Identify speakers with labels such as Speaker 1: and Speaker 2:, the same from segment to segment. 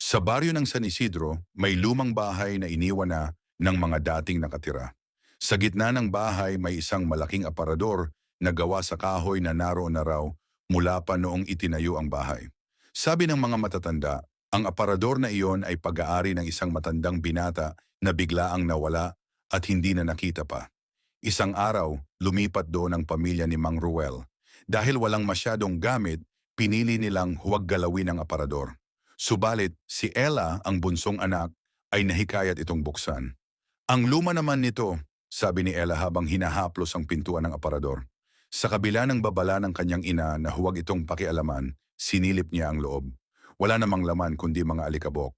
Speaker 1: Sa baryo ng San Isidro, may lumang bahay na iniwan na ng mga dating nakatira. Sa gitna ng bahay may isang malaking aparador na gawa sa kahoy na naroon na raw mula pa noong itinayo ang bahay. Sabi ng mga matatanda, ang aparador na iyon ay pag-aari ng isang matandang binata na biglaang nawala at hindi na nakita pa. Isang araw, lumipat doon ang pamilya ni Mang Ruel. Dahil walang masyadong gamit, pinili nilang huwag galawin ang aparador. Subalit, si Ella, ang bunsong anak, ay nahikayat itong buksan. Ang luma naman nito, sabi ni Ella habang hinahaplos ang pintuan ng aparador. Sa kabila ng babala ng kanyang ina na huwag itong pakialaman, sinilip niya ang loob. Wala namang laman kundi mga alikabok.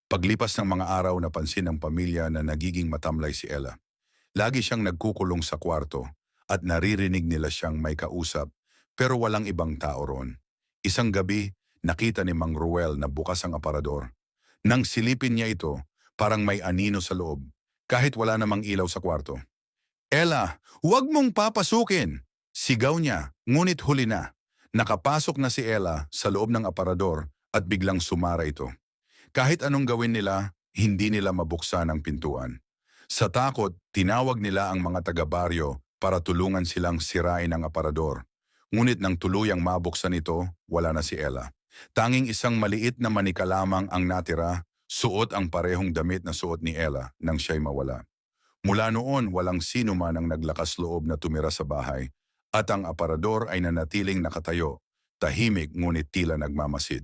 Speaker 1: Paglipas ng mga araw napansin ng pamilya na nagiging matamlay si Ella. Lagi siyang nagkukulong sa kwarto at naririnig nila siyang may kausap pero walang ibang tao roon. Isang gabi, nakita ni Mang Ruel na bukas ang aparador. Nang silipin niya ito, parang may anino sa loob, kahit wala namang ilaw sa kwarto. Ella, huwag mong papasukin! Sigaw niya, ngunit huli na. Nakapasok na si Ella sa loob ng aparador at biglang sumara ito. Kahit anong gawin nila, hindi nila mabuksan ang pintuan. Sa takot, tinawag nila ang mga taga-baryo para tulungan silang sirain ang aparador. Ngunit nang tuluyang mabuksan ito, wala na si Ella. Tanging isang maliit na manika lamang ang natira, suot ang parehong damit na suot ni Ella nang siya'y mawala. Mula noon, walang sino man ang naglakas loob na tumira sa bahay at ang aparador ay nanatiling nakatayo, tahimik ngunit tila nagmamasid.